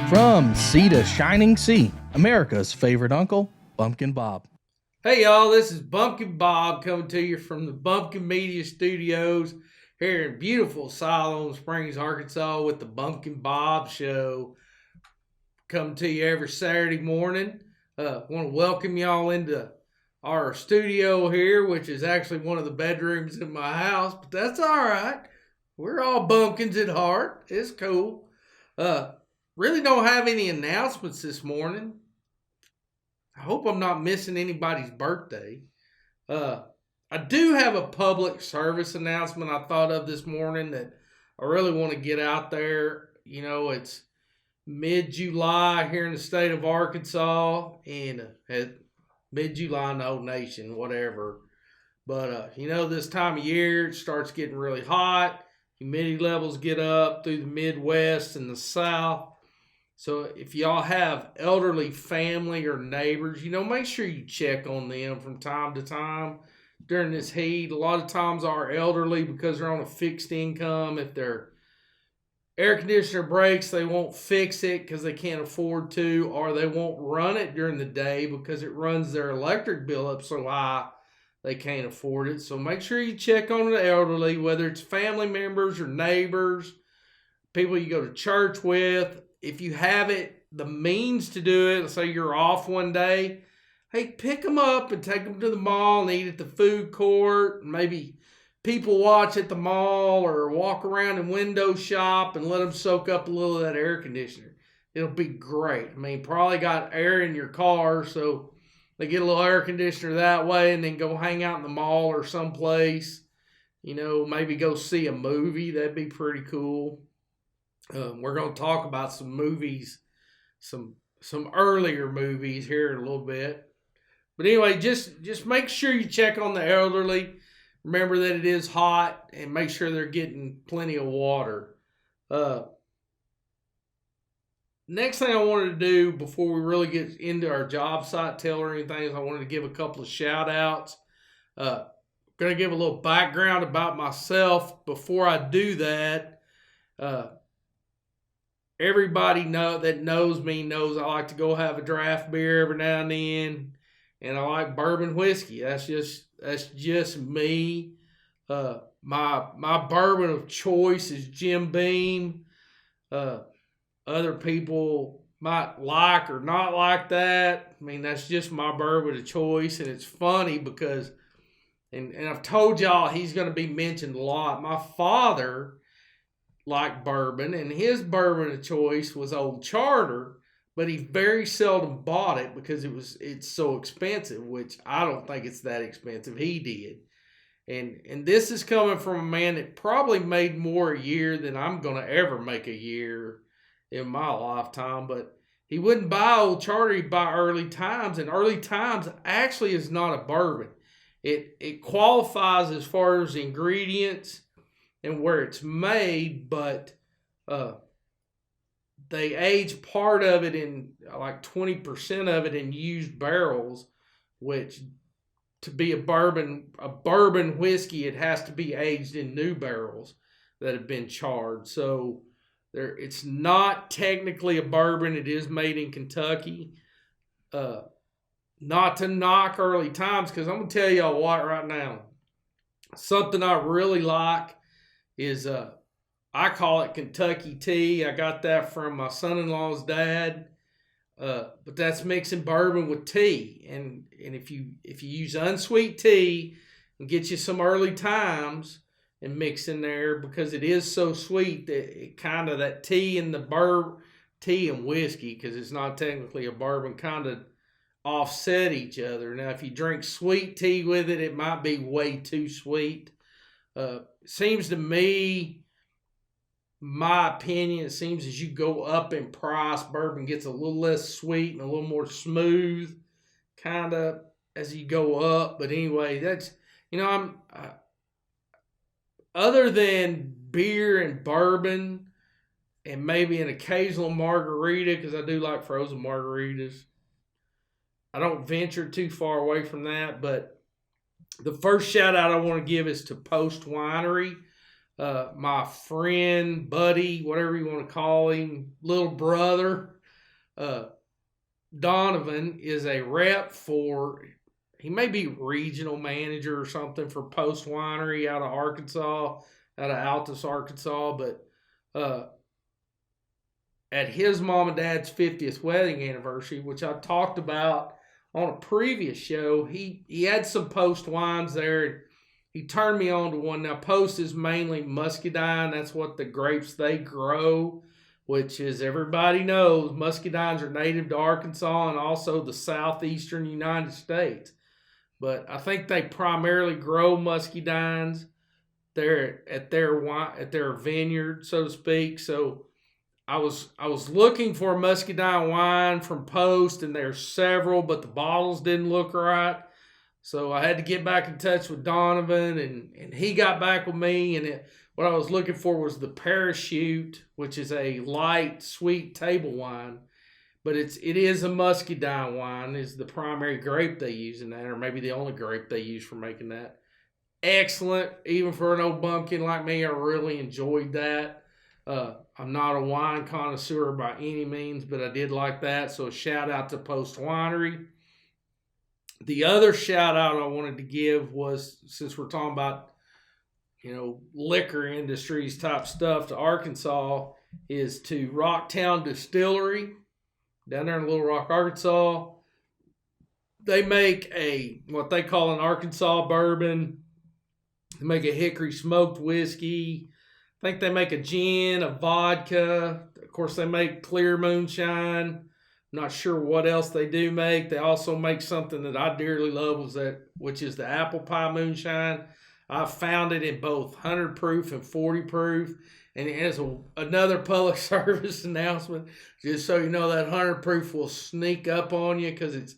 From sea to shining sea, America's favorite uncle, Bumpkin Bob. Hey y'all, this is Bumpkin Bob coming to you from the Bumpkin Media Studios here in beautiful Siloam Springs, Arkansas with the Bumpkin Bob Show. Coming to you every Saturday morning. Want to welcome y'all into our studio here, which is actually one of the bedrooms in my house, but that's all right. We're all bumpkins at heart. It's cool. Really don't have any announcements this morning. I hope I'm not missing anybody's birthday. I do have a public service announcement I thought of this morning that I really want to get out there. You know, it's mid-July here in the state of Arkansas, and mid-July in the whole nation, whatever. But, this time of year, it starts getting really hot. Humidity levels get up through the Midwest and the South. So if y'all have elderly family or neighbors, make sure you check on them from time to time during this heat. A lot of times our elderly, because they're on a fixed income, if their air conditioner breaks, they won't fix it because they can't afford to, or they won't run it during the day because it runs their electric bill up so high they can't afford it. So make sure you check on the elderly, whether it's family members or neighbors, people you go to church with. If you have the means to do it, let's say you're off one day, hey, pick them up and take them to the mall and eat at the food court. Maybe people watch at the mall or walk around and window shop and let them soak up a little of that air conditioner. It'll be great. I mean, probably got air in your car, so they get a little air conditioner that way and then go hang out in the mall or someplace. Maybe go see a movie. That'd be pretty cool. We're going to talk about some movies, some earlier movies here in a little bit. But anyway, just make sure you check on the elderly. Remember that it is hot, and make sure they're getting plenty of water. Next thing I wanted to do before we really get into our job site tell or anything is I wanted to give a couple of shout outs. Going to give a little background about myself. Before I do that, everybody that knows me knows I like to go have a draft beer every now and then, and I like bourbon whiskey. That's just me. My bourbon of choice is Jim Beam. Other people might like or not like that. I mean, that's just my bourbon of choice, and it's funny because, and I've told y'all he's going to be mentioned a lot. My father liked bourbon, and his bourbon of choice was Old Charter, but he very seldom bought it because it's so expensive, which I don't think it's that expensive. He did. And this is coming from a man that probably made more a year than I'm going to ever make a year in my lifetime, but he wouldn't buy Old Charter, he'd buy Early Times, and Early Times actually is not a bourbon. It qualifies as far as ingredients and where it's made, but they age part of it in like 20% of it in used barrels, which to be a bourbon whiskey, it has to be aged in new barrels that have been charred. So it's not technically a bourbon. It is made in Kentucky. Not to knock Early Times, because I'm going to tell y'all what right now. Something I really like is I call it Kentucky tea. I got that from my son-in-law's dad. But that's mixing bourbon with tea. And if you use unsweet tea and get you some Early Times and mix in there, because it is so sweet that it kind of, that tea and tea and whiskey, because it's not technically a bourbon, kind of offset each other. Now, if you drink sweet tea with it, it might be way too sweet. Seems to me, my opinion, it seems as you go up in price, bourbon gets a little less sweet and a little more smooth, kind of as you go up. But anyway, that's, I'm other than beer and bourbon and maybe an occasional margarita, because I do like frozen margaritas, I don't venture too far away from that. But the first shout out I want to give is to Post Winery. My friend, buddy, whatever you want to call him, little brother, Donovan is a rep for, he may be regional manager or something for Post Winery out of Arkansas, out of Altus, Arkansas. But at his mom and dad's 50th wedding anniversary, which I talked about on a previous show, he had some Post wines there. He turned me on to one. Now, Post is mainly muscadine. That's what the grapes they grow, which, as everybody knows, muscadines are native to Arkansas and also the southeastern United States. But I think they primarily grow muscadines there at their vineyard, so to speak. So I was looking for a muscadine wine from Post, and there's several, but the bottles didn't look right. So I had to get back in touch with Donovan, and he got back with me. And what I was looking for was the Parachute, which is a light, sweet table wine. But it is a muscadine wine, is the primary grape they use in that, or maybe the only grape they use for making that. Excellent, even for an old bumpkin like me. I really enjoyed that. I'm not a wine connoisseur by any means, but I did like that. So a shout out to Post Winery. The other shout out I wanted to give was, since we're talking about, liquor industries type stuff to Arkansas, is to Rocktown Distillery down there in Little Rock, Arkansas. They make what they call an Arkansas bourbon. They make a hickory smoked whiskey. I think they make a gin, a vodka. Of course, they make clear moonshine. I'm not sure what else they do make. They also make something that I dearly love, which is the apple pie moonshine. I found it in both 100 proof and 40 proof. And as another public service announcement, just so you know, that 100 proof will sneak up on you because it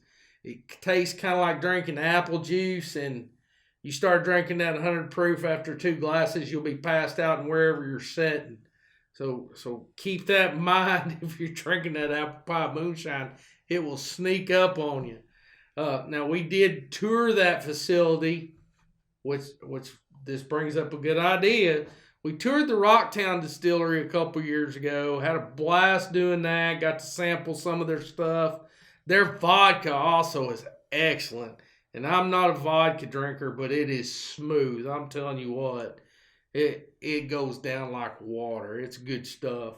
tastes kind of like drinking apple juice. And you start drinking that 100 proof after 2 glasses, you'll be passed out and wherever you're sitting. So keep that in mind if you're drinking that apple pie moonshine. It will sneak up on you. Now, we did tour that facility, which this brings up a good idea. We toured the Rocktown Distillery a couple years ago. Had a blast doing that. Got to sample some of their stuff. Their vodka also is excellent. And I'm not a vodka drinker, but it is smooth. I'm telling you what. It goes down like water. It's good stuff.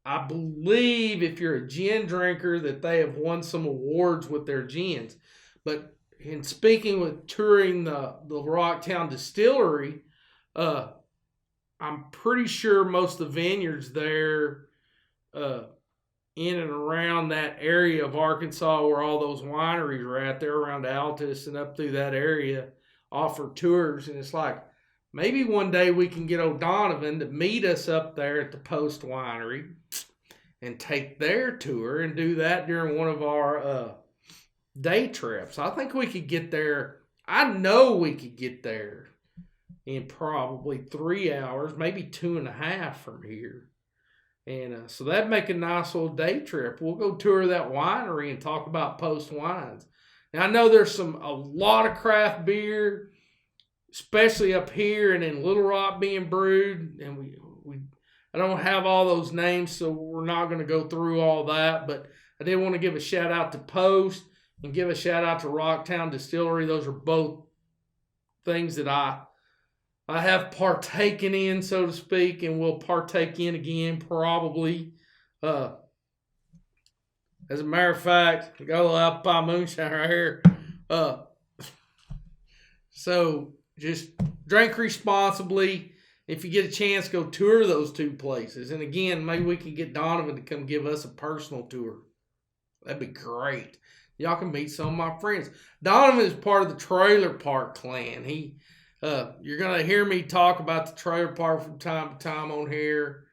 I believe if you're a gin drinker that they have won some awards with their gins. But in speaking with touring the Rocktown Distillery, I'm pretty sure most of the vineyards there in and around that area of Arkansas where all those wineries are at, they're around Altus and up through that area, offer tours. And it's like, maybe one day we can get O'Donovan to meet us up there at the Post Winery and take their tour and do that during one of our day trips. I think we could get there. I know we could get there in probably 3 hours, maybe 2.5 from here. And so that'd make a nice little day trip. We'll go tour that winery and talk about Post wines. Now, I know there's a lot of craft beer, especially up here and in Little Rock being brewed. And I don't have all those names, so we're not going to go through all that. But I did want to give a shout out to Post and give a shout out to Rocktown Distillery. Those are both things that I have partaken in, so to speak, and will partake in again probably. As a matter of fact, I got a little apple pie moonshine right here. So just drink responsibly. If you get a chance, go tour those 2 places. And again, maybe we can get Donovan to come give us a personal tour. That'd be great. Y'all can meet some of my friends. Donovan is part of the Trailer Park Clan. You're going to hear me talk about the trailer park from time to time on here.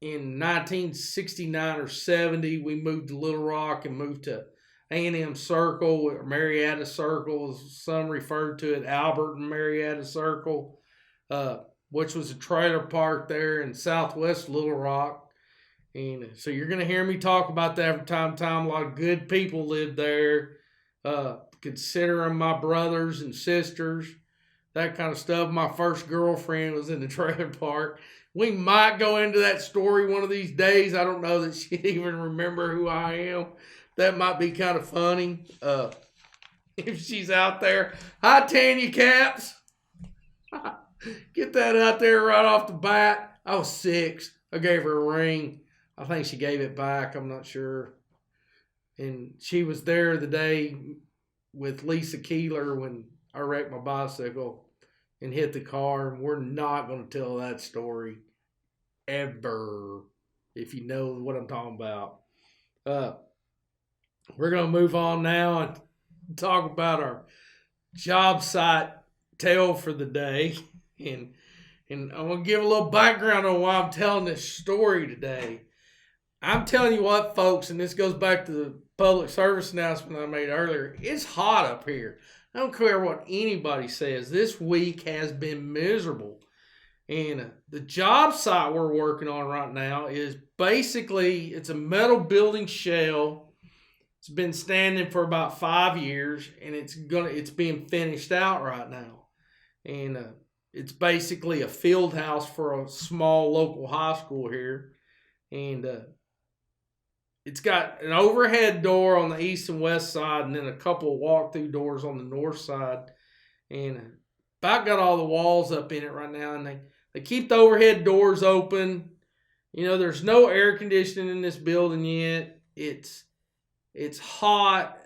In 1969 or 70, we moved to Little Rock and moved to A&M Circle, or Marietta Circle, as some referred to it, Albert and Marietta Circle, which was a trailer park there in southwest Little Rock. And so you're going to hear me talk about that from time to time. A lot of good people lived there. Consider them my brothers and sisters, that kind of stuff. My first girlfriend was in the trailer park. We might go into that story one of these days. I don't know that she'd even remember who I am. That might be kind of funny. If she's out there. Hi, Tanya Caps. Get that out there right off the bat. I was 6. I gave her a ring. I think she gave it back. I'm not sure. And she was there the day with Lisa Keeler when I wrecked my bicycle and hit the car. And we're not going to tell that story ever, if you know what I'm talking about. We're going to move on now and talk about our job site tale for the day. And I'm going to give a little background on why I'm telling this story today. I'm telling you what, folks, and this goes back to the public service announcement I made earlier. It's hot up here. I don't care what anybody says. This week has been miserable. And the job site we're working on right now is basically, it's a metal building shell. It's been standing for about 5 years, and it's being finished out right now. And it's basically a field house for a small local high school here. And it's got an overhead door on the east and west side, and then a couple of walk-through doors on the north side. And about got all the walls up in it right now, and they keep the overhead doors open. You know, there's no air conditioning in this building yet. It's hot.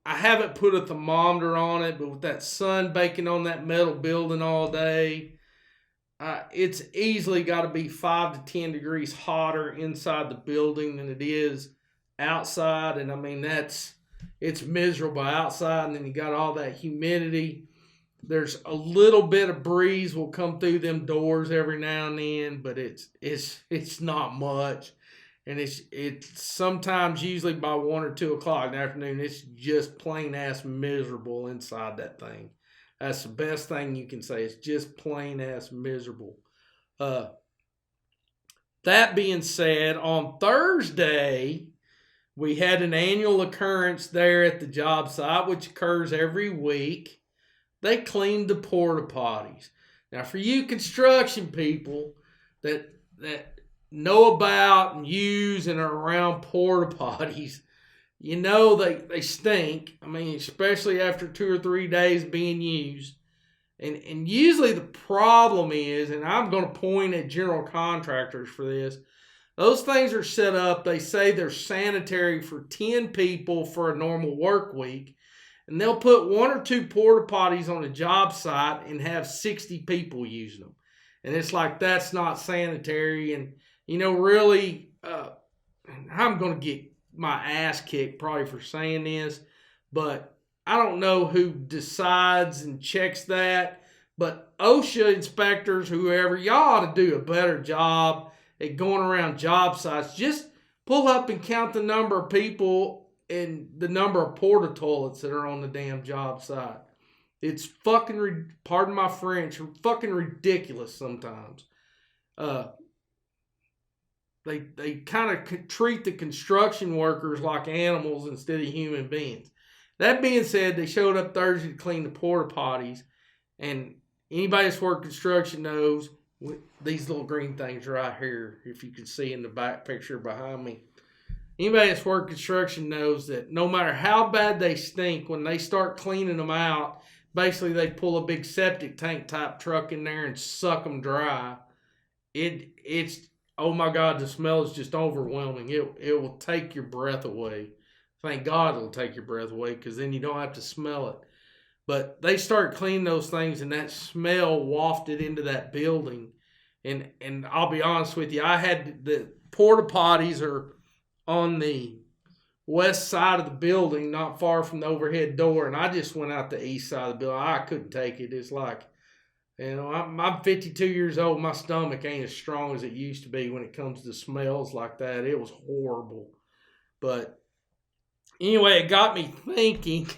I haven't put a thermometer on it, but with that sun baking on that metal building all day, it's easily got to be 5 to 10 degrees hotter inside the building than it is outside. And I mean, it's miserable outside, and then you got all that humidity. There's a little bit of breeze will come through them doors every now and then, but it's not much. And it's sometimes, usually by 1 or 2 o'clock in the afternoon, it's just plain ass miserable inside that thing. That's the best thing you can say. It's just plain ass miserable. That being said, on Thursday, we had an annual occurrence there at the job site, which occurs every week. They cleaned the porta potties. Now, for you construction people that know about and use and are around porta potties, you know they stink. I mean, especially after 2 or 3 days being used. And usually the problem is, and I'm going to point at general contractors for this, those things are set up, they say they're sanitary for 10 people for a normal work week. And they'll put 1 or 2 porta potties on a job site and have 60 people using them. And it's like, that's not sanitary. And, you know, really, I'm going to get my ass kicked probably for saying this, but I don't know who decides and checks that. But OSHA inspectors, whoever, y'all ought to do a better job at going around job sites. Just pull up and count the number of people and the number of porta toilets that are on the damn job site. It's fucking, pardon my French, fucking ridiculous sometimes. They kind of treat the construction workers like animals instead of human beings. That being said, they showed up Thursday to clean the porta potties, and anybody that's worked construction knows these little green things right here, if you can see in the back picture behind me. Anybody that's worked construction knows that no matter how bad they stink, when they start cleaning them out, basically they pull a big septic tank type truck in there and suck them dry. It's oh my God, the smell is just overwhelming. It will take your breath away. Thank God it'll take your breath away, because then you don't have to smell it. But they start cleaning those things, and that smell wafted into that building. And I'll be honest with you, I had the porta potties are on the west side of the building, not far from the overhead door, and I just went out the east side of the building. I couldn't take it. It's like, you know, I'm 52 years old. My stomach ain't as strong as it used to be when it comes to smells like that. It was horrible. But anyway, it got me thinking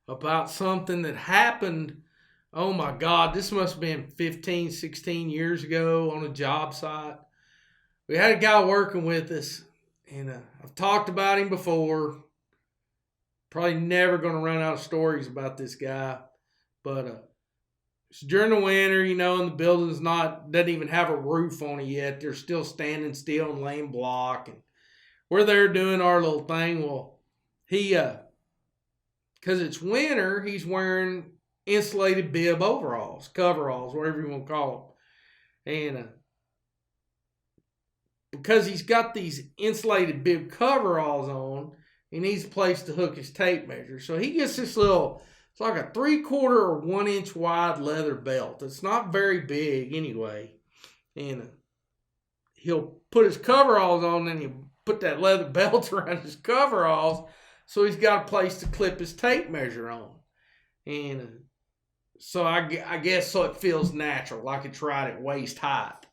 about something that happened. Oh my God, this must have been 15, 16 years ago on a job site. We had a guy working with us, and I've talked about him before. Probably never going to run out of stories about this guy. But It's during the winter, and the building's doesn't even have a roof on it yet. They're still standing still and laying block, and we're there doing our little thing. Well, he, because it's winter, he's wearing insulated bib overalls, coveralls, whatever you want to call them. And because he's got these insulated bib coveralls on, he needs a place to hook his tape measure. So he gets this it's like a 3/4 or 1 inch wide leather belt. It's not very big anyway. And he'll put his coveralls on, and he'll put that leather belt around his coveralls, so he's got a place to clip his tape measure on. And so I guess so it feels natural, like it's right at waist height.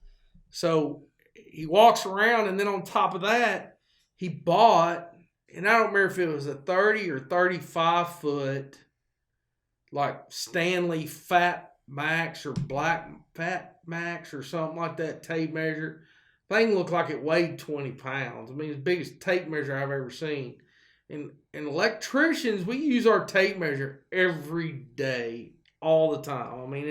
So he walks around, and then on top of that, he bought, and I don't remember if it was a 30 or 35 foot, like Stanley Fat Max or Black Fat Max or something like that tape measure. Thing looked like it weighed 20 pounds. I mean, it's the biggest tape measure I've ever seen. And electricians, we use our tape measure every day, all the time. I mean,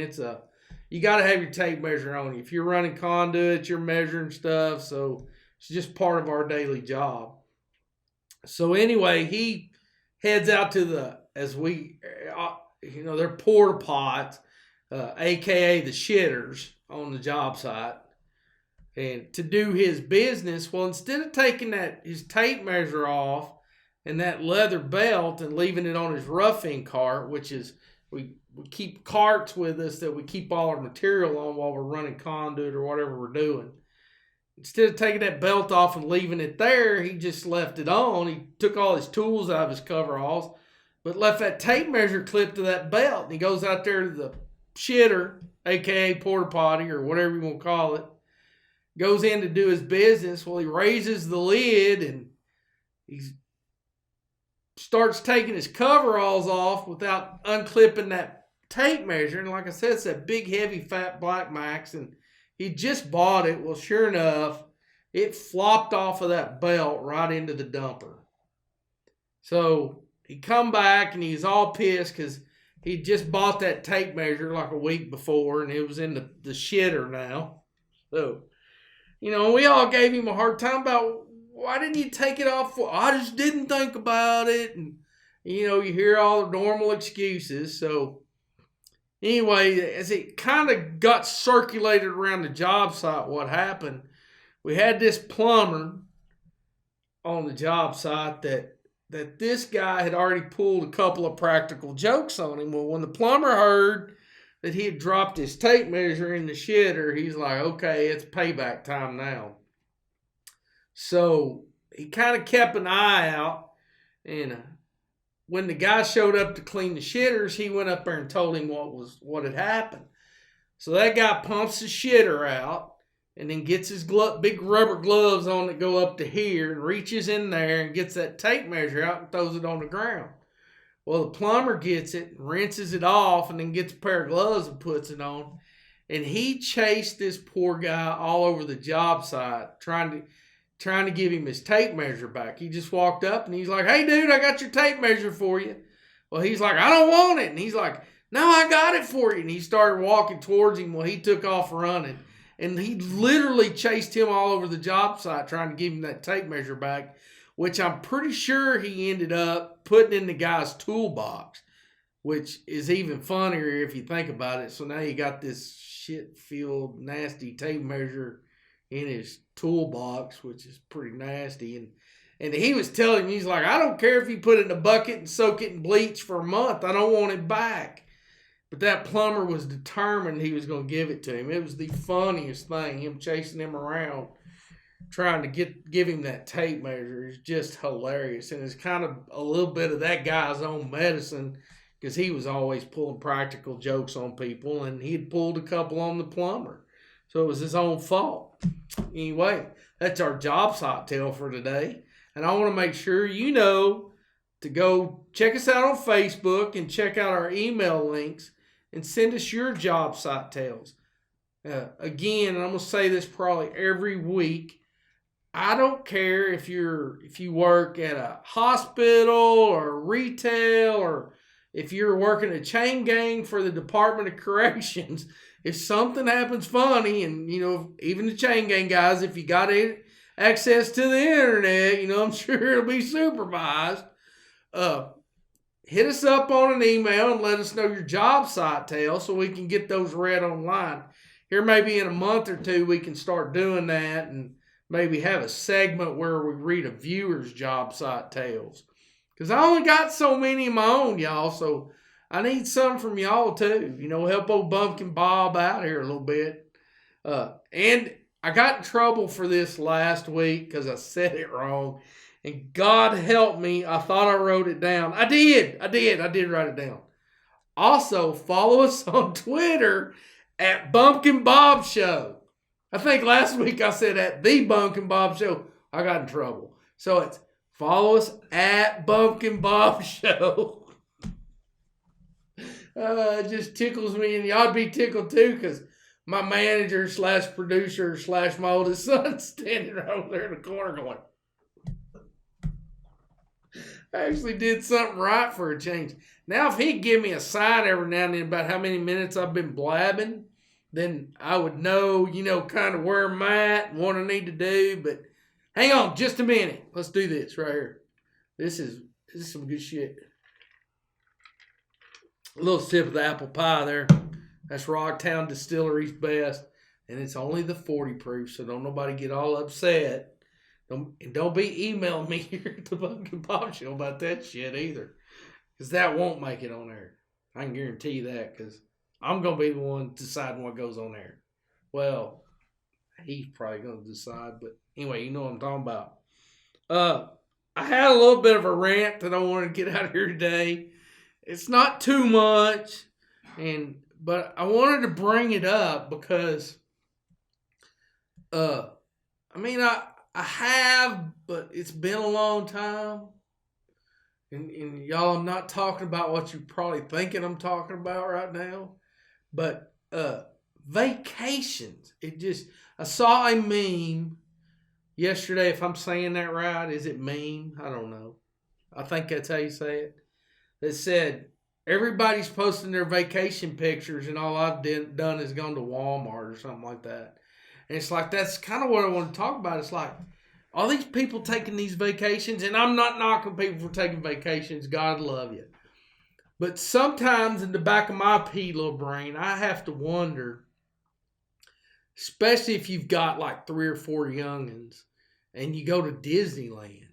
you got to have your tape measure on you. If you're running conduits, you're measuring stuff. So it's just part of our daily job. So anyway, he heads out to they're porta pots, AKA the shitters on the job site, and to do his business. Well, instead of taking his tape measure off and that leather belt and leaving it on his roughing cart, which is, we keep carts with us that we keep all our material on while we're running conduit or whatever we're doing. Instead of taking that belt off and leaving it there, he just left it on. He took all his tools out of his coveralls, but left that tape measure clipped to that belt. And he goes out there to the shitter, aka porta potty or whatever you want to call it, goes in to do his business. Well, he raises the lid, and he starts taking his coveralls off without unclipping that tape measure. And like I said, it's that big, heavy, fat Black Max, and he just bought it. Well, sure enough, it flopped off of that belt right into the dumper. So he come back, and he's all pissed because he just bought that tape measure like a week before, and it was in the shitter now. So, we all gave him a hard time about, why didn't you take it off? I just didn't think about it. And, you hear all the normal excuses. So anyway, as it kind of got circulated around the job site, what happened, we had this plumber on the job site that this guy had already pulled a couple of practical jokes on him. Well, when the plumber heard that he had dropped his tape measure in the shitter, he's like, okay, it's payback time now. So he kind of kept an eye out, and when the guy showed up to clean the shitters, he went up there and told him what had happened. So that guy pumps the shitter out, and then gets his big rubber gloves on that go up to here, and reaches in there and gets that tape measure out and throws it on the ground. Well, the plumber gets it, rinses it off, and then gets a pair of gloves and puts it on. And he chased this poor guy all over the job site, trying to give him his tape measure back. He just walked up, and he's like, hey, dude, I got your tape measure for you. Well, he's like, I don't want it. And he's like, no, I got it for you. And he started walking towards him. Well, he took off running. And he literally chased him all over the job site trying to give him that tape measure back, which I'm pretty sure he ended up putting in the guy's toolbox, which is even funnier if you think about it. So now you got this shit-filled, nasty tape measure in his toolbox, which is pretty nasty. And he was telling me, he's like, I don't care if you put it in a bucket and soak it in bleach for a month. I don't want it back. But that plumber was determined he was going to give it to him. It was the funniest thing, him chasing him around, trying to give him that tape measure. It's just hilarious. And it's kind of a little bit of that guy's own medicine, because he was always pulling practical jokes on people, and he had pulled a couple on the plumber. So it was his own fault. Anyway, that's our job site tale for today. And I want to make sure you know to go check us out on Facebook and check out our email links and send us your job site tales. Again, and I'm going to say this probably every week, I don't care if you work at a hospital or retail or if you're working a chain gang for the Department of Corrections, if something happens funny, and even the chain gang guys, if you got access to the internet, I'm sure it'll be supervised. Hit us up on an email and let us know your job site tale so we can get those read online. Here, maybe in a month or two, we can start doing that and maybe have a segment where we read a viewer's job site tales. Because I only got so many of my own, y'all, so I need some from y'all too. Help old Bumpkin Bob out here a little bit. And I got in trouble for this last week because I said it wrong. And God help me, I thought I wrote it down. I did write it down. Also, follow us on Twitter at Bumpkin Bob Show. I think last week I said at the Bumpkin Bob Show. I got in trouble. So it's follow us at Bumpkin Bob Show. It just tickles me, and y'all be tickled too, because my manager / producer / my oldest son standing right over there in the corner going, I actually did something right for a change. Now, if he'd give me a sign every now and then about how many minutes I've been blabbing, then I would know, kind of where I'm at and what I need to do. But hang on just a minute. Let's do this right here. This is some good shit. A little sip of the apple pie there. That's Rocktown Distillery's best. And it's only the 40 proof, so don't nobody get all upset. Don't be emailing me here at the Bumpkin Bob Show about that shit either. Because that won't make it on there. I can guarantee you that, because I'm going to be the one deciding what goes on there. Well, he's probably going to decide, but anyway, you know what I'm talking about. I had a little bit of a rant that I wanted to get out of here today. It's not too much, but I wanted to bring it up because, I have, but it's been a long time. And y'all, I'm not talking about what you're probably thinking I'm talking about right now. But vacations. I saw a meme yesterday, if I'm saying that right. Is it meme? I don't know. I think that's how you say it. That said, everybody's posting their vacation pictures, and all I've done is gone to Walmart or something like that. And it's like, that's kind of what I want to talk about. It's like, all these people taking these vacations, and I'm not knocking people for taking vacations. God love you. But sometimes in the back of my pea little brain, I have to wonder, especially if you've got like 3 or 4 youngins and you go to Disneyland,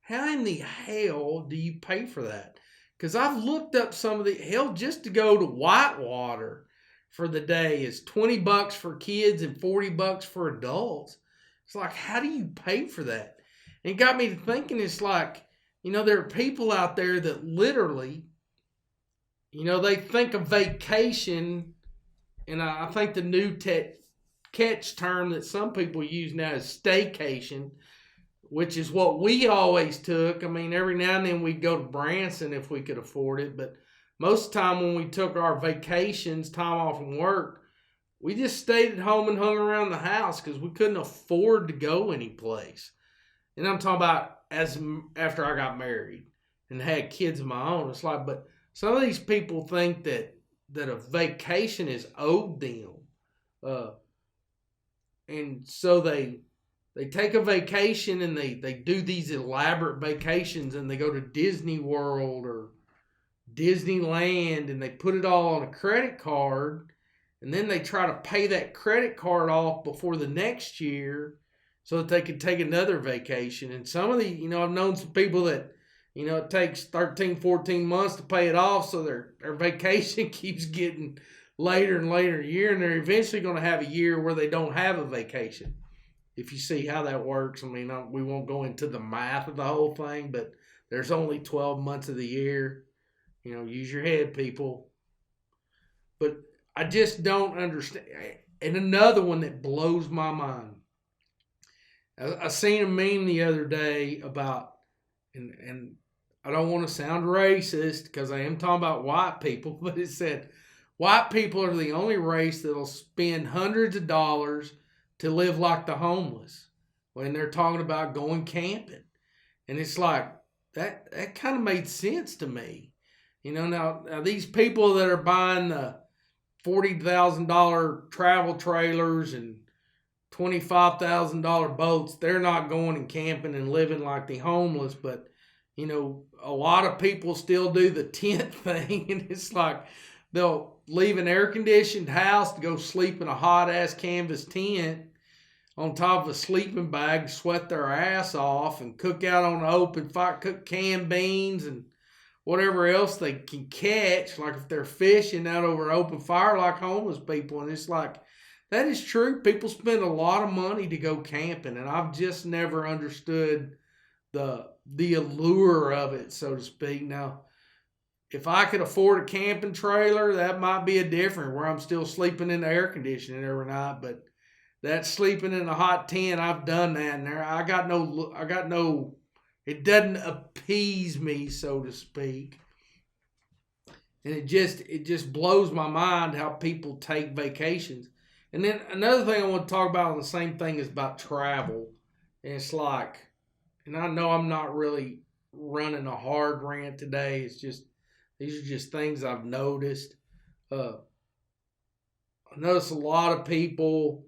how in the hell do you pay for that? Because I've looked up some of the, hell, just to go to Whitewater for the day is $20 for kids and $40 for adults. It's like, how do you pay for that? And it got me to thinking, it's like, there are people out there that literally, they think of vacation, and I think the new catch term that some people use now is staycation, which is what we always took. Every now and then we'd go to Branson if we could afford it, but most of the time when we took our vacations, time off from work, we just stayed at home and hung around the house because we couldn't afford to go anyplace. And I'm talking about after I got married and had kids of my own. It's like, but some of these people think that a vacation is owed them. And so they take a vacation and they do these elaborate vacations, and they go to Disney World or Disneyland, and they put it all on a credit card, and then they try to pay that credit card off before the next year so that they can take another vacation. And some of the, I've known some people that, it takes 13, 14 months to pay it off, so their vacation keeps getting later and later in the year, and they're eventually going to have a year where they don't have a vacation. If you see how that works, we won't go into the math of the whole thing, but there's only 12 months of the year. Use your head, people. But I just don't understand. And another one that blows my mind. I seen a meme the other day about, and I don't want to sound racist because I am talking about white people, but it said, white people are the only race that'll spend hundreds of dollars to live like the homeless when they're talking about going camping. And it's like, that kind of made sense to me. Now these people that are buying the $40,000 travel trailers and $25,000 boats, they're not going and camping and living like the homeless. But, a lot of people still do the tent thing. And it's like they'll leave an air-conditioned house to go sleep in a hot-ass canvas tent on top of a sleeping bag, sweat their ass off, and cook out on the open fire, cook canned beans and whatever else they can catch, like if they're fishing out over open fire like homeless people. And it's like, that is true. People spend a lot of money to go camping, and I've just never understood the allure of it, so to speak. Now, if I could afford a camping trailer, that might be a different, where I'm still sleeping in the air conditioning every night. But that sleeping in a hot tent, I've done that, and I got no. It doesn't appease me, so to speak. And it just blows my mind how people take vacations. And then another thing I want to talk about on the same thing is about travel. And it's like, and I know I'm not really running a hard rant today. It's just, these are just things I've noticed. I notice a lot of people,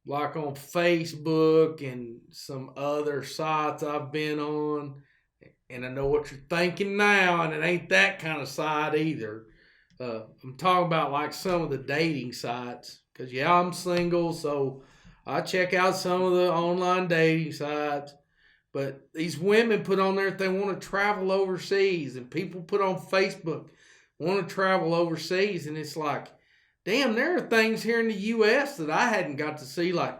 like on Facebook and some other sites I've been on, and I know what you're thinking now, and it ain't that kind of site either. I'm talking about like some of the dating sites, because I'm single, so I check out some of the online dating sites. But these women put on there that they want to travel overseas, and people put on Facebook want to travel overseas, and it's like, damn, there are things here in the U.S. that I hadn't got to see, like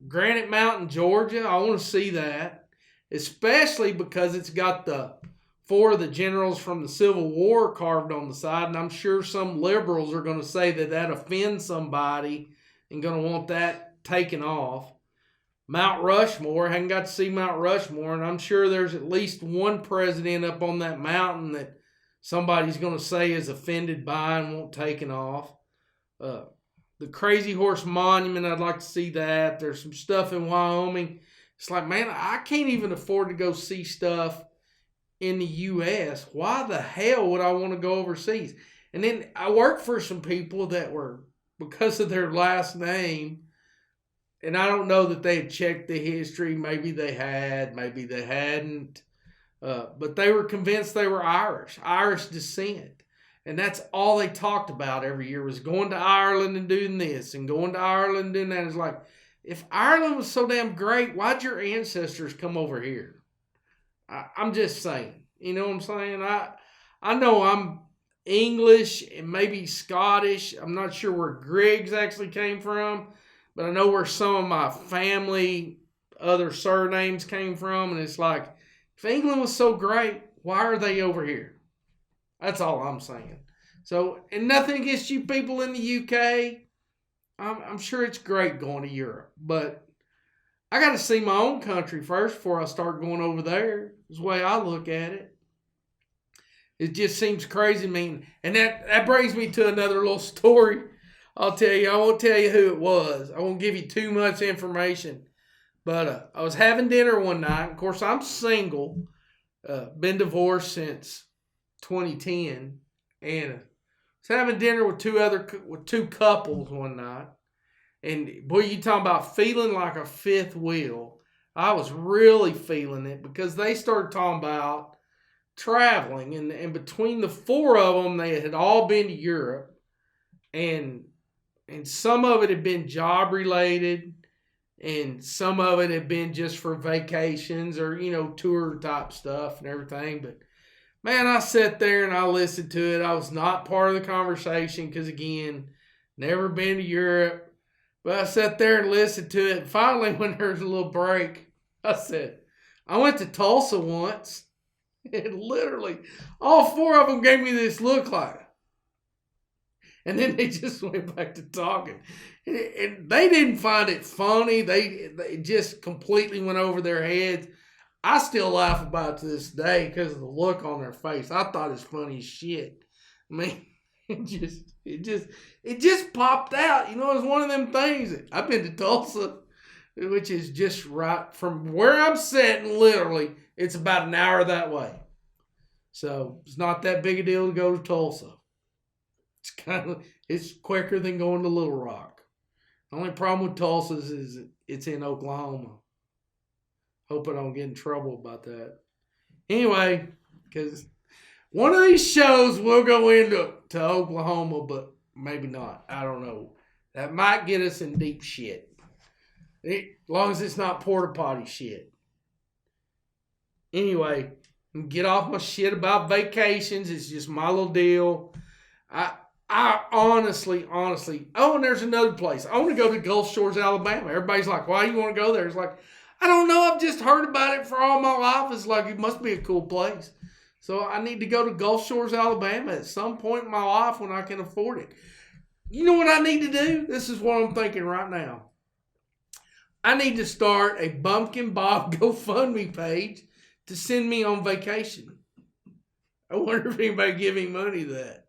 Granite Mountain, Georgia. I want to see that, especially because it's got the 4 of the generals from the Civil War carved on the side, and I'm sure some liberals are going to say that offends somebody and going to want that taken off. Mount Rushmore, I hadn't got to see Mount Rushmore, and I'm sure there's at least one president up on that mountain that somebody's going to say is offended by and won't taken off. The Crazy Horse Monument, I'd like to see that. There's some stuff in Wyoming. It's like, man, I can't even afford to go see stuff in the U.S. Why the hell would I want to go overseas? And then I worked for some people that were, because of their last name, and I don't know that they had checked the history. Maybe they had, maybe they hadn't. But they were convinced they were Irish descent. And that's all they talked about every year, was going to Ireland and doing this and going to Ireland and doing that. It's like, if Ireland was so damn great, why'd your ancestors come over here? I'm just saying. You know what I'm saying? I know I'm English and maybe Scottish. I'm not sure where Griggs actually came from, but I know where some of my family, other surnames came from. And it's like, if England was so great, why are they over here? That's all I'm saying. So, and nothing against you people in the UK. I'm sure it's great going to Europe, but I got to see my own country first before I start going over there. Is the way I look at it. It just seems crazy to me. And that brings me to another little story. I'll tell you. I won't tell you who it was. I won't give you too much information. But I was having dinner one night. Of course, I'm single. Been divorced since 2010, and was having dinner with two couples one night. And boy, you talking about feeling like a fifth wheel. I was really feeling it, because they started talking about traveling, and between the 4 of them, they had all been to Europe, and some of it had been job related, and some of it had been just for vacations or, tour type stuff and everything. But man, I sat there and I listened to it. I was not part of the conversation because, again, never been to Europe. But I sat there and listened to it. And finally, when there was a little break, I said, I went to Tulsa once. And literally, all 4 of them gave me this look like. And then they just went back to talking. And they didn't find it funny. They just completely went over their heads. I still laugh about it to this day because of the look on their face. I thought it's funny as shit. I mean, it just popped out. It was one of them things. I've been to Tulsa, which is just right from where I'm sitting. Literally, it's about an hour that way. So it's not that big a deal to go to Tulsa. It's quicker than going to Little Rock. The only problem with Tulsa is it's in Oklahoma. Hope I don't get in trouble about that. Anyway, because one of these shows will go into Oklahoma, but maybe not. I don't know. That might get us in deep shit. As long as it's not porta potty shit. Anyway, get off my shit about vacations. It's just my little deal. I honestly. Oh, and there's another place. I want to go to Gulf Shores, Alabama. Everybody's like, why do you want to go there? It's like, I don't know. I've just heard about it for all my life. It's like, it must be a cool place. So I need to go to Gulf Shores, Alabama at some point in my life when I can afford it. You know what I need to do? This is what I'm thinking right now. I need to start a Bumpkin Bob GoFundMe page to send me on vacation. I wonder if anybody give me money to that.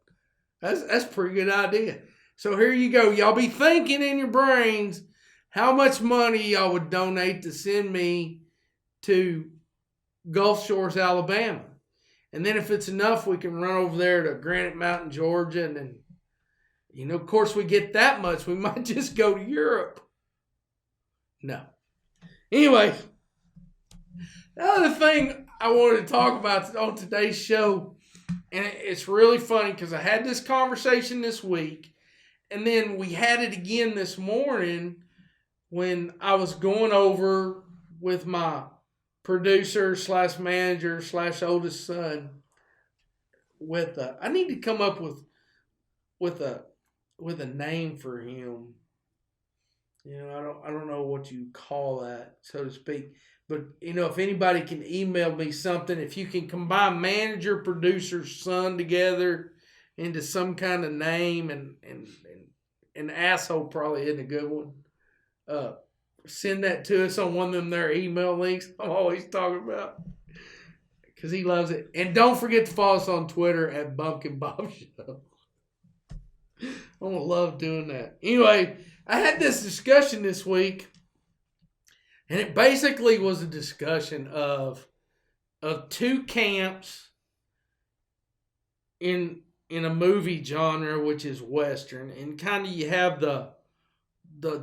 That's a pretty good idea. So here you go. Y'all be thinking in your brains how much money y'all would donate to send me to Gulf Shores, Alabama. And then if it's enough, we can run over there to Granite Mountain, Georgia. And then, of course, we get that much. We might just go to Europe. No. Anyway, the other thing I wanted to talk about on today's show, and it's really funny because I had this conversation this week, and then we had it again this morning when I was going over with my producer / manager / oldest son with I need to come up with a name for him. I don't know what you call that, so to speak. But, if anybody can email me something, if you can combine manager, producer, son together into some kind of name, and asshole probably isn't a good one, send that to us on one of them there email links I'm always talking about, because he loves it. And don't forget to follow us on Twitter at Bumpkin Bob Show. I'm going to love doing that. Anyway, I had this discussion this week, and it basically was a discussion of two camps in a movie genre, which is Western. And kind of you have the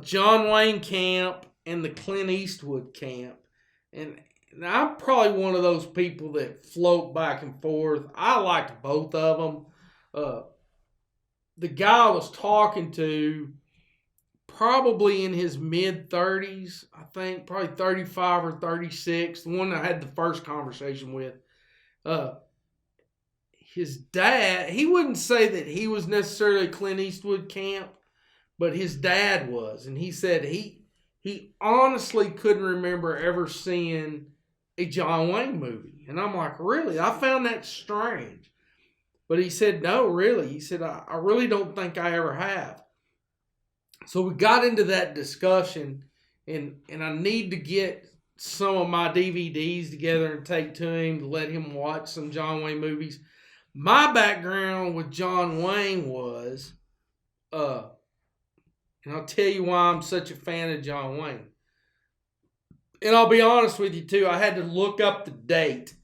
John Wayne camp and the Clint Eastwood camp. And I'm probably one of those people that float back and forth. I liked both of them. The guy I was talking to, probably in his mid-30s, I think, probably 35 or 36, the one I had the first conversation with, his dad, he wouldn't say that he was necessarily Clint Eastwood camp, but his dad was. And he said he honestly couldn't remember ever seeing a John Wayne movie. And I'm like, really? I found that strange. But he said, no, really. He said, I really don't think I ever have. So we got into that discussion, and I need to get some of my DVDs together and take to him to let him watch some John Wayne movies. My background with John Wayne was, and I'll tell you why I'm such a fan of John Wayne. And I'll be honest with you too, I had to look up the date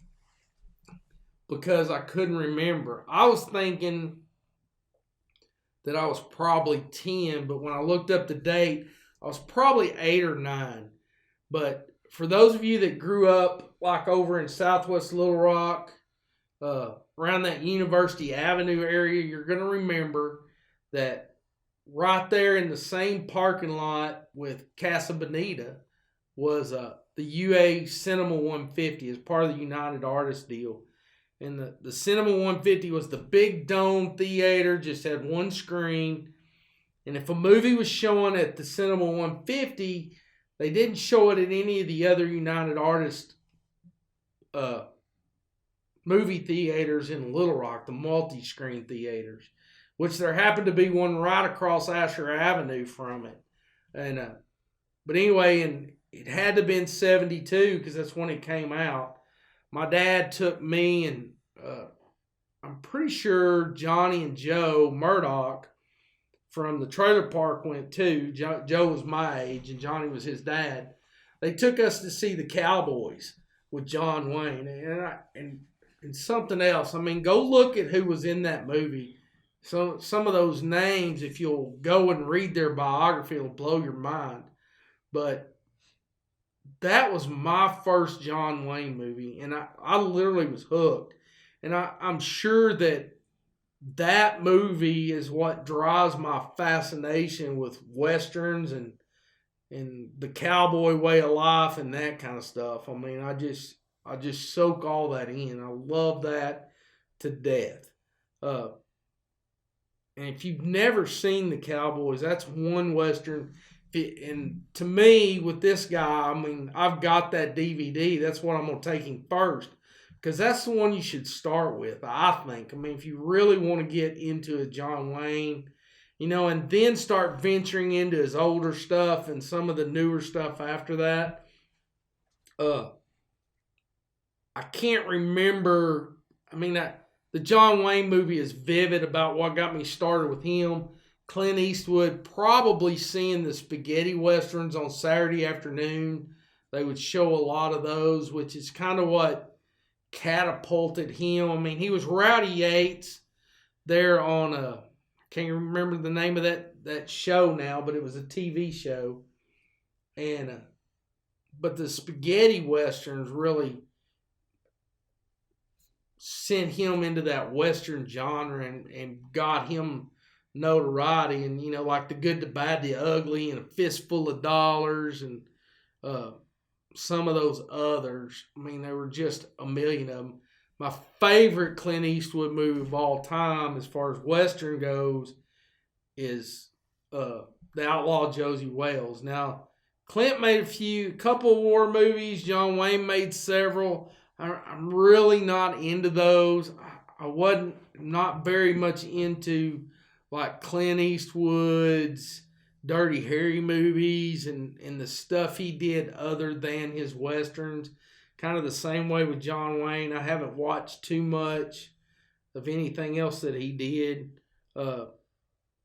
because I couldn't remember. I was thinking that I was probably 10, but when I looked up the date, I was probably 8 or 9. But for those of you that grew up like over in Southwest Little Rock, around that University Avenue area, you're going to remember that right there in the same parking lot with Casa Bonita was the UA Cinema 150 as part of the United Artists deal. And the Cinema 150 was the big dome theater, just had one screen. And if a movie was showing at the Cinema 150, they didn't show it at any of the other United Artists movie theaters in Little Rock, the multi-screen theaters, which there happened to be one right across Asher Avenue from it. And but anyway, and it had to have been 72 because that's when it came out. My dad took me and I'm pretty sure Johnny and Joe Murdoch from the trailer park went too. Joe was my age and Johnny was his dad. They took us to see the Cowboys with John Wayne. And and something else. I mean, go look at who was in that movie. So some of those names, if you'll go and read their biography, it'll blow your mind. But that was my first John Wayne movie, and I literally was hooked. And I'm sure that movie is what drives my fascination with westerns and the cowboy way of life and that kind of stuff. I mean, I just soak all that in. I love that to death. Uh, and if you've never seen the Cowboys, that's one western. And to me, with this guy, I mean, I've got that DVD. That's what I'm gonna take him first, because that's the one you should start with. I think. I mean, if you really want to get into a John Wayne, and then start venturing into his older stuff and some of the newer stuff after that. I can't remember. I mean, the John Wayne movie is vivid about what got me started with him. Clint Eastwood, probably seeing the spaghetti westerns on Saturday afternoon. They would show a lot of those, which is kind of what catapulted him. I mean, he was Rowdy Yates there on I can't remember the name of that show now, but it was a TV show. And but the spaghetti westerns really sent him into that western genre and got him notoriety. And like The Good, the Bad, the Ugly, and A Fistful of Dollars, and some of those others. I mean, there were just a million of them. My favorite Clint Eastwood movie of all time, as far as western goes, is The Outlaw Josie Wales. Now, Clint made a couple war movies. John Wayne made several. I'm really not into those. I wasn't not very much into like Clint Eastwood's Dirty Harry movies and the stuff he did other than his westerns. Kind of the same way with John Wayne. I haven't watched too much of anything else that he did.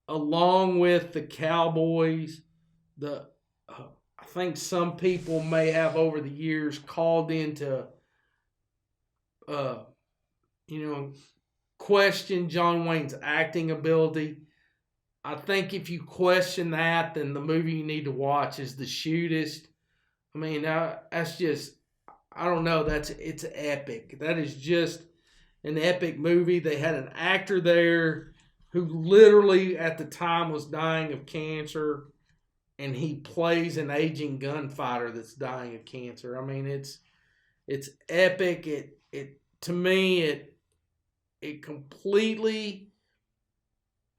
Along with the Cowboys, I think some people may have over the years called into question John Wayne's acting ability. I think if you question that, then the movie you need to watch is The Shootist. I mean, that's just, I don't know, it's epic. That is just an epic movie. They had an actor there who literally at the time was dying of cancer, and he plays an aging gunfighter that's dying of cancer. I mean, it's epic. It to me, it completely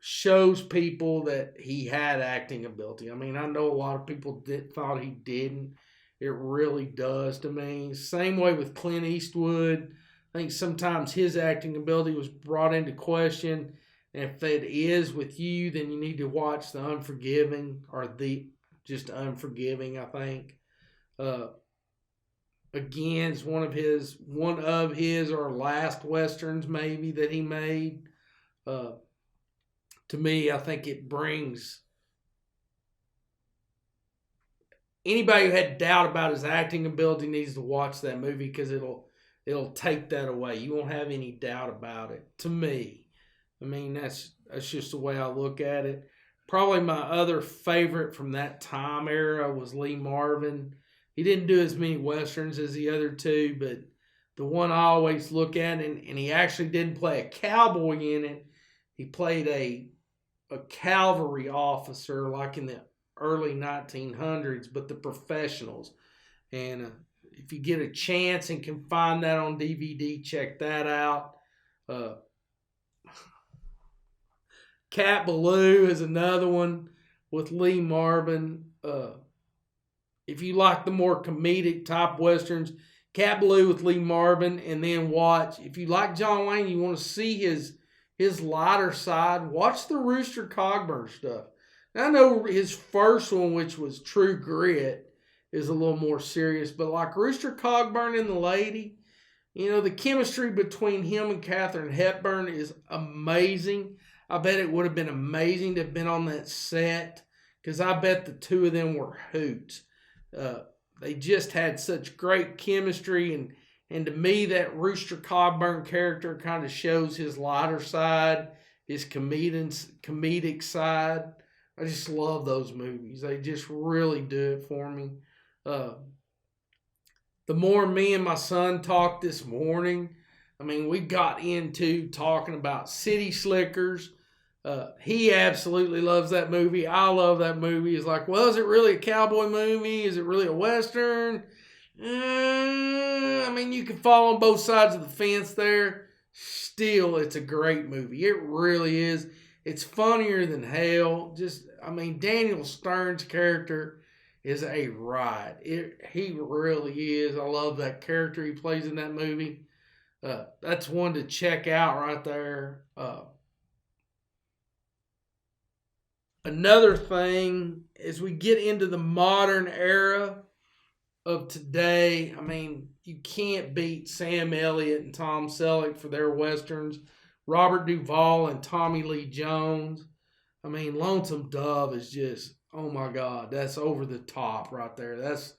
shows people that he had acting ability. I mean, I know a lot of people thought he didn't. It really does to me. Same way with Clint Eastwood. I think sometimes his acting ability was brought into question. And if it is with you, then you need to watch The Unforgiving, or just Unforgiving, I think. Again, it's one of his or last westerns maybe that he made. To me, I think it brings anybody who had doubt about his acting ability needs to watch that movie, because it'll take that away. You won't have any doubt about it. To me, I mean, that's just the way I look at it. Probably my other favorite from that time era was Lee Marvin. He didn't do as many westerns as the other two, but the one I always look at, and he actually didn't play a cowboy in it. He played a cavalry officer like in the early 1900s, but the professionals. And if you get a chance and can find that on DVD, check that out. Cat Ballou is another one with Lee Marvin. If you like the more comedic type westerns, Cat Ballou with Lee Marvin, and then watch. If you like John Wayne, you want to see his lighter side, watch the Rooster Cogburn stuff. Now, I know his first one, which was True Grit, is a little more serious, but like Rooster Cogburn and the Lady, the chemistry between him and Katharine Hepburn is amazing. I bet it would have been amazing to have been on that set, because I bet the two of them were hoots. They just had such great chemistry, And to me, that Rooster Cogburn character kind of shows his lighter side, his comedic side. I just love those movies. They just really do it for me. Uh, the more me and my son talked this morning, I mean, we got into talking about City Slickers. He absolutely loves that movie. I love that movie. He's like, well, is it really a cowboy movie? Is it really a Western? I mean, you can fall on both sides of the fence there. Still, it's a great movie. It really is. It's funnier than hell. Daniel Stern's character is a ride. He really is. I love that character he plays in that movie. That's one to check out right there. Another thing, as we get into the modern era of today, I mean, you can't beat Sam Elliott and Tom Selleck for their Westerns. Robert Duvall and Tommy Lee Jones. I mean, Lonesome Dove is just, oh my God, that's over the top right there. That's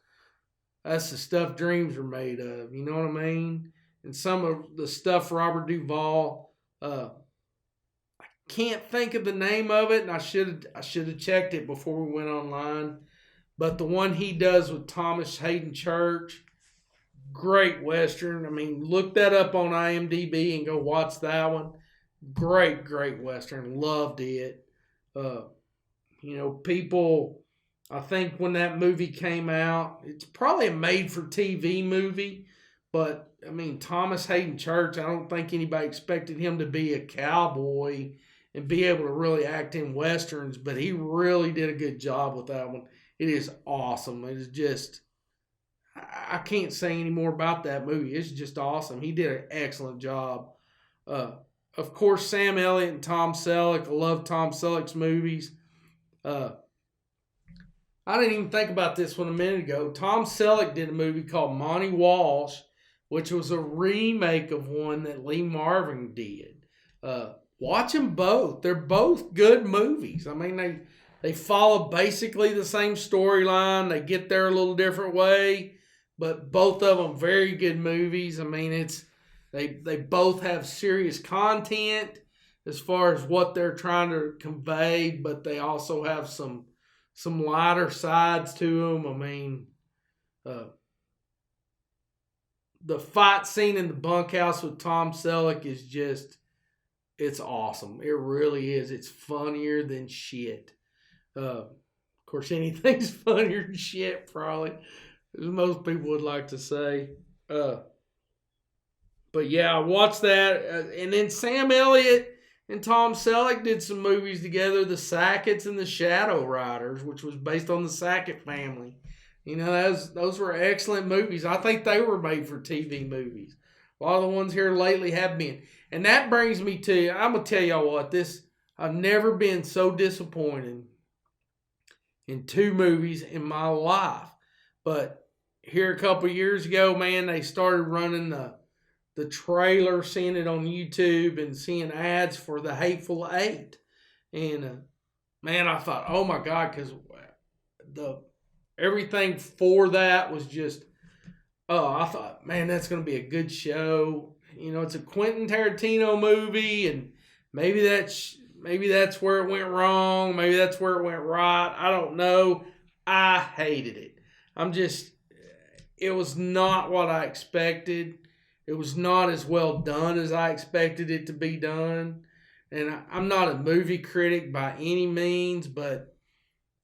the stuff dreams are made of. You know what I mean? And some of the stuff Robert Duvall, I can't think of the name of it, and I should have checked it before we went online. But the one he does with Thomas Hayden Church, great Western. I mean, look that up on IMDb and go watch that one. Great Western. Loved it. People, I think when that movie came out, it's probably a made-for-TV movie, but, I mean, Thomas Hayden Church, I don't think anybody expected him to be a cowboy and be able to really act in Westerns, but he really did a good job with that one. It is awesome. It is just, I can't say any more about that movie. It's just awesome. He did an excellent job. Of course, Sam Elliott and Tom Selleck. I love Tom Selleck's movies. I didn't even think about this one a minute ago. Tom Selleck did a movie called Monty Walsh, which was a remake of one that Lee Marvin did. Watch them both. They're both good movies. I mean, they follow basically the same storyline. They get there a little different way, but both of them very good movies. I mean, they both have serious content as far as what they're trying to convey, but they also have some lighter sides to them. I mean, the fight scene in the bunkhouse with Tom Selleck is just, it's awesome. It really is. It's funnier than shit. Of course, anything's funnier than shit, probably, as most people would like to say. But yeah, I watched that. And then Sam Elliott and Tom Selleck did some movies together, The Sacketts and the Shadow Riders, which was based on the Sackett family. You know, those were excellent movies. I think they were made for TV movies. A lot of the ones here lately have been. And that brings me to, I'm going to tell y'all what, I've never been so disappointed in two movies in my life. But here a couple years ago, man, they started running the trailer, seeing it on YouTube and seeing ads for The Hateful Eight. And, man, I thought, oh my God, because everything for that was just, I thought, man, that's going to be a good show. You know, it's a Quentin Tarantino movie, and maybe that's where it went wrong. Maybe that's where it went right. I don't know. I hated it. It was not what I expected. It was not as well done as I expected it to be done. And I'm not a movie critic by any means, but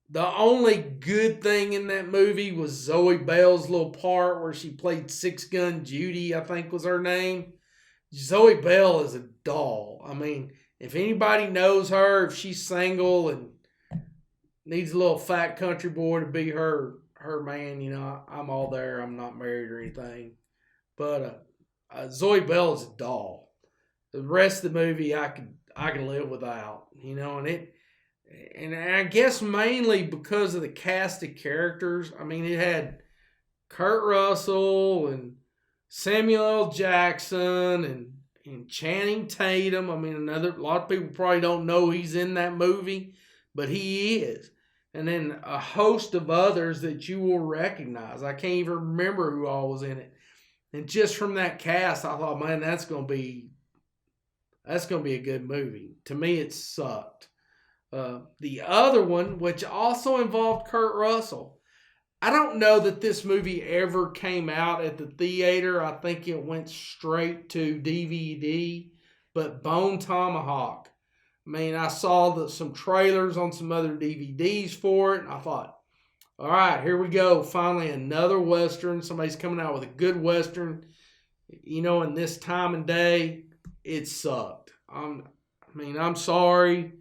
the only good thing in that movie was Zoe Bell's little part where she played Six Gun Judy, I think was her name. Zoe Bell is a doll. I mean, if anybody knows her, if she's single and needs a little fat country boy to be her man, you know, I'm all there. I'm not married or anything. But Zoe Bell is a doll. The rest of the movie I can live without, you know, and I guess mainly because of the cast of characters. I mean, it had Kurt Russell and Samuel L. Jackson and Channing Tatum. I mean, a lot of people probably don't know he's in that movie, but he is. And then a host of others that you will recognize. I can't even remember who all was in it. And just from that cast, I thought, man, that's gonna be a good movie. To me, it sucked. The other one, which also involved Kurt Russell, I don't know that this movie ever came out at the theater. I think it went straight to DVD. But Bone Tomahawk. I mean, I saw some trailers on some other DVDs for it, and I thought, all right, here we go. Finally, another Western. Somebody's coming out with a good Western. In this time and day, it sucked. I'm sorry.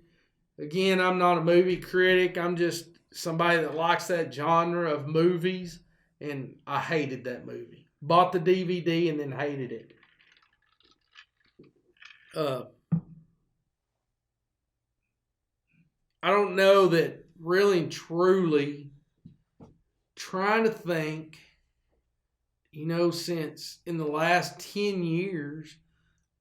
Again, I'm not a movie critic. I'm just somebody that likes that genre of movies, and I hated that movie. Bought the DVD and then hated it. I don't know that really and truly trying to think, since in the last 10 years,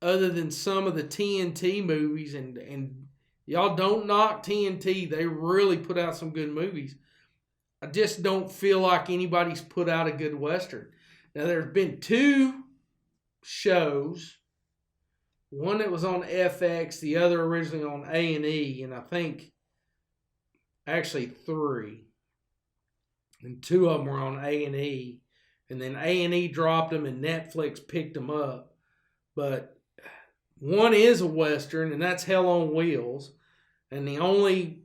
other than some of the TNT movies, and y'all don't knock TNT, they really put out some good movies. I just don't feel like anybody's put out a good Western. Now, there's been 2 shows, one that was on FX, the other originally on A&E, and I think actually 3. And 2 of them were on A&E. And then A&E dropped them and Netflix picked them up. But one is a Western, and that's Hell on Wheels. And the only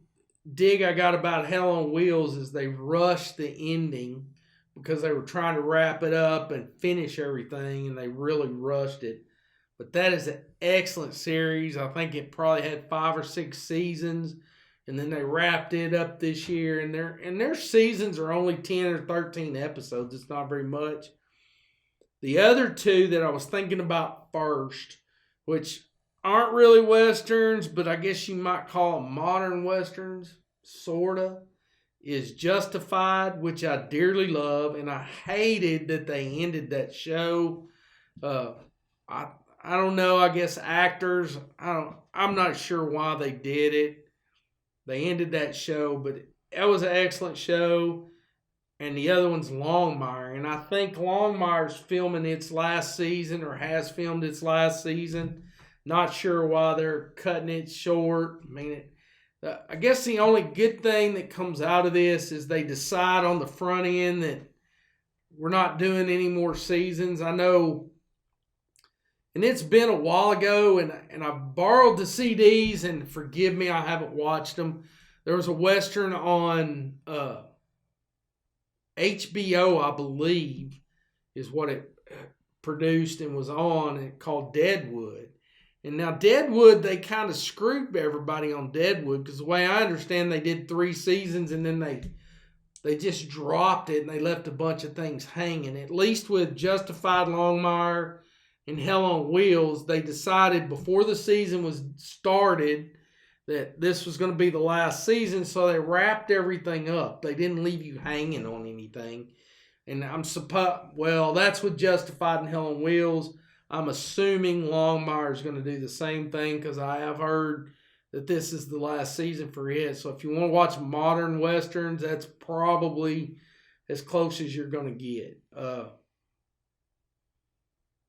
dig I got about Hell on Wheels is they rushed the ending because they were trying to wrap it up and finish everything, and they really rushed it. But that is an excellent series. I think it probably had 5 or 6 seasons, and then they wrapped it up this year. And their seasons are only 10 or 13 episodes. It's not very much. The other 2 that I was thinking about first, which aren't really Westerns, but I guess you might call them modern Westerns, sorta, is Justified, which I dearly love, and I hated that they ended that show. I don't know. I guess actors. I'm not sure why they did it. They ended that show, but that was an excellent show. And the other one's Longmire, and I think Longmire's filming its last season or has filmed its last season. Not sure why they're cutting it short. I guess the only good thing that comes out of this is they decide on the front end that we're not doing any more seasons. I know, and it's been a while ago, and I borrowed the CDs, and forgive me, I haven't watched them. There was a Western on HBO, I believe, is what it produced and was on, and called Deadwood. And now Deadwood, they kind of screwed everybody on Deadwood, because the way I understand, they did 3 seasons and then they just dropped it and they left a bunch of things hanging. At least with Justified, Longmire, and Hell on Wheels, they decided before the season was started that this was going to be the last season, so they wrapped everything up. They didn't leave you hanging on anything. And that's with Justified and Hell on Wheels. I'm assuming Longmire is going to do the same thing, because I have heard that this is the last season for it. So if you want to watch modern Westerns, that's probably as close as you're going to get.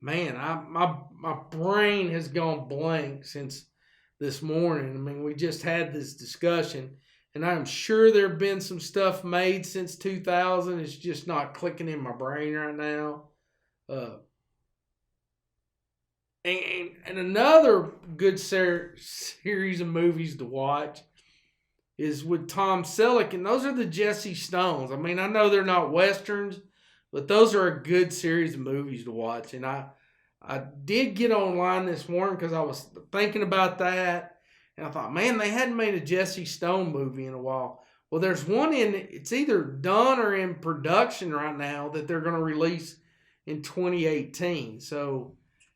My brain has gone blank since this morning. We just had this discussion, and I'm sure there have been some stuff made since 2000. It's just not clicking in my brain right now. And another good series of movies to watch is with Tom Selleck, and those are the Jesse Stones. I know they're not Westerns, but those are a good series of movies to watch. And I did get online this morning because I was thinking about that, and I thought, man, they hadn't made a Jesse Stone movie in a while. Well, there's one it's either done or in production right now that they're going to release in 2018. So,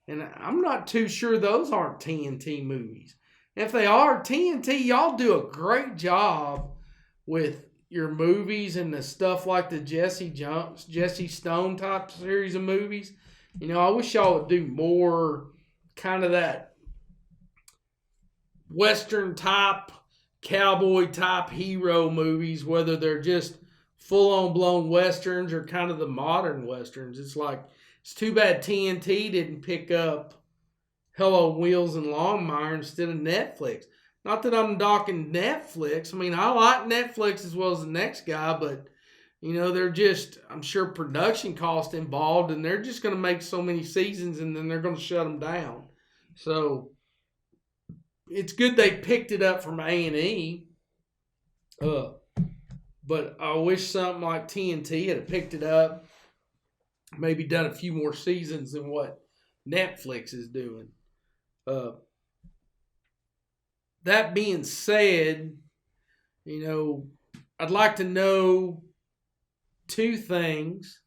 and I'm not too sure those aren't TNT movies. If they are TNT, y'all do a great job with your movies and the stuff like the Jesse Stone type series of movies. I wish y'all would do more kind of that Western type, cowboy type hero movies, whether they're just full on blown Westerns or kind of the modern Westerns. It's like It's too bad TNT didn't pick up Hello Wheels and Longmire instead of Netflix. Not that I'm docking Netflix. I mean, I like Netflix as well as the next guy, but they're just, I'm sure production cost involved, and they're just going to make so many seasons and then they're going to shut them down. So it's good they picked it up from A&E. But I wish something like TNT had picked it up, maybe done a few more seasons than what Netflix is doing. That being said, I'd like to know two things,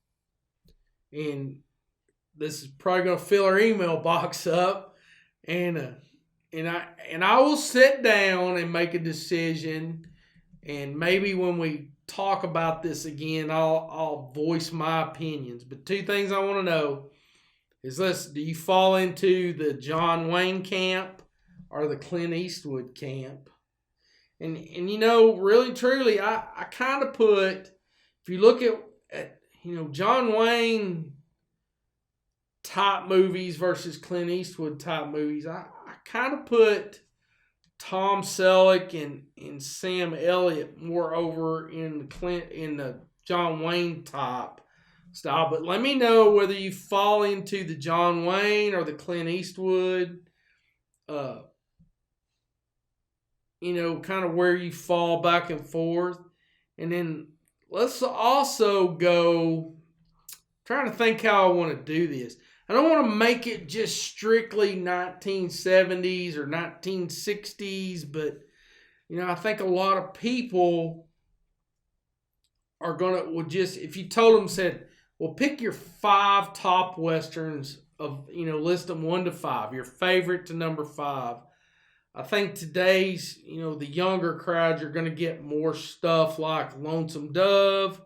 and this is probably going to fill our email box up, and I will sit down and make a decision, and maybe when we talk about this again, I'll voice my opinions. But two things I want to know is this: do you fall into the John Wayne camp or the Clint Eastwood camp? And really truly, I kind of put, if you look at John Wayne type movies versus Clint Eastwood type movies, I kind of put Tom Selleck and Sam Elliott more over in the John Wayne type style. But let me know whether you fall into the John Wayne or the Clint Eastwood. Kind of where you fall back and forth. And then let's also go, trying to think how I want to do this. I don't want to make it just strictly 1970s or 1960s, but, I think a lot of people are if you told them, said, well, pick your 5 top Westerns list them 1 to 5, your favorite to number 5. I think today's, the younger crowds are going to get more stuff like Lonesome Dove.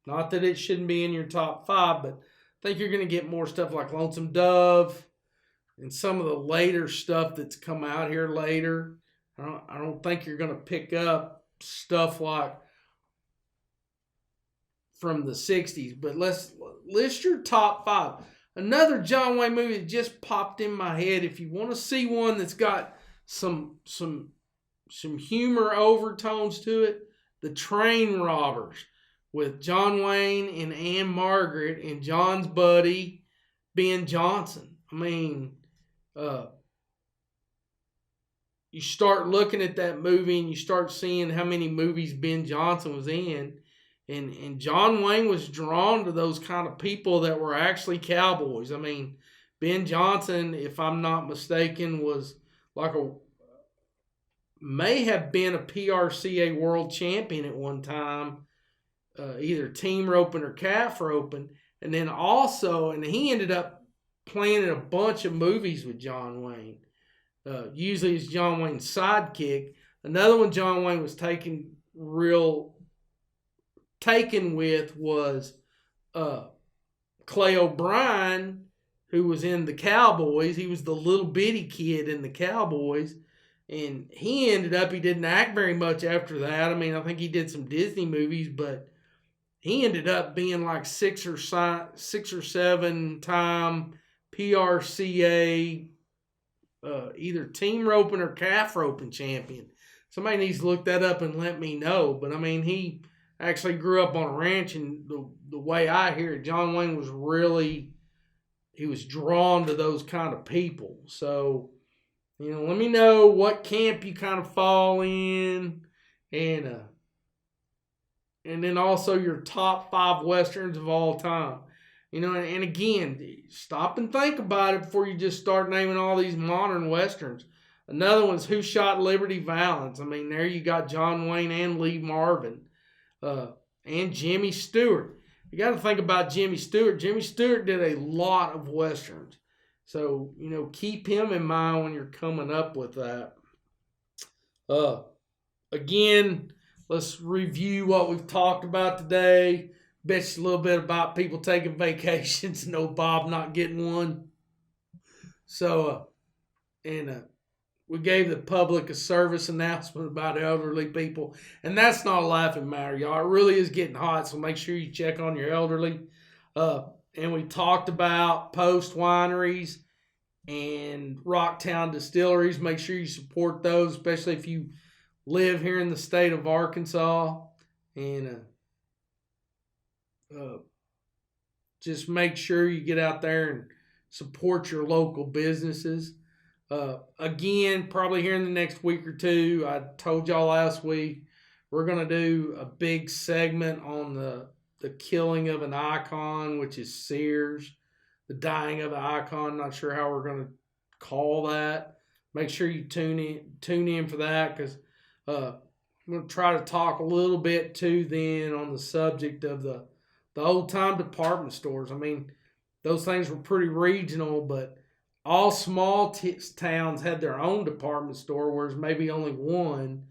Not that it shouldn't be in your top 5, but I think you're going to get more stuff like Lonesome Dove and some of the later stuff that's come out here later. I don't think you're going to pick up stuff like from the 60s, but let's list your top 5. Another John Wayne movie that just popped in my head. If you want to see one that's got some humor overtones to it, The Train Robbers, with John Wayne and Anne Margaret and John's buddy, Ben Johnson. I mean, you start looking at that movie and you start seeing how many movies Ben Johnson was in. And John Wayne was drawn to those kind of people that were actually cowboys. I mean, Ben Johnson, if I'm not mistaken, was may have been a PRCA world champion at one time, either team roping or calf roping. And then also, and he ended up playing in a bunch of movies with John Wayne, usually as John Wayne's sidekick. Another one John Wayne was taken with was Clay O'Brien, who was in the Cowboys. He was the little bitty kid in the Cowboys. And he didn't act very much after that. I mean, I think he did some Disney movies, but he ended up being like 6 or 7 time PRCA, either team roping or calf roping champion. Somebody needs to look that up and let me know. But I mean, he actually grew up on a ranch, and the way I hear it, John Wayne was he was drawn to those kind of people. So, let me know what camp you kind of fall in, and then also your top 5 Westerns of all time. And again, stop and think about it before you just start naming all these modern Westerns. Another one's Who Shot Liberty Valance. I mean, there you got John Wayne and Lee Marvin, and Jimmy Stewart. You got to think about Jimmy Stewart. Jimmy Stewart did a lot of Westerns. So, keep him in mind when you're coming up with that. Again, let's review what we've talked about today. Bet you a little bit about people taking vacations. No Bob not getting one. So, we gave the public a service announcement about elderly people. And that's not a laughing matter, y'all. It really is getting hot, so make sure you check on your elderly. and we talked about Post Wineries and Rocktown Distilleries. Make sure you support those, especially if you live here in the state of Arkansas. And just make sure you get out there and support your local businesses. Again, probably here in the next week or two, I told y'all last week, we're going to do a big segment on the killing of an icon, which is Sears, the dying of an icon. Not sure how we're going to call that. Make sure you tune in for that, because I'm going to try to talk a little bit too then on the subject of the old time department stores. I mean, those things were pretty regional, but all small towns had their own department store, whereas maybe only one.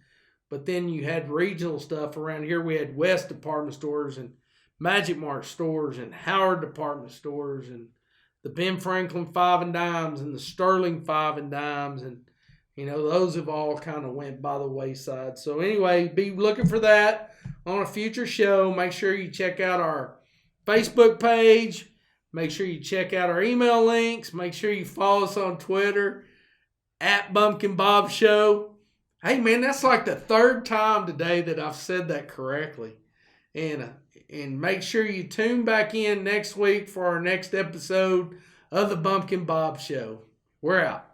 But then you had regional stuff around here. We had West department stores and Magic Mart stores and Howard department stores and the Ben Franklin 5 and Dimes and the Sterling 5 and Dimes. And, those have all kind of went by the wayside. So anyway, be looking for that on a future show. Make sure you check out our Facebook page. Make sure you check out our email links. Make sure you follow us on Twitter at Bumpkin Bob Show. Hey, man, that's like the third time today that I've said that correctly. And make sure you tune back in next week for our next episode of the Bumpkin Bob Show. We're out.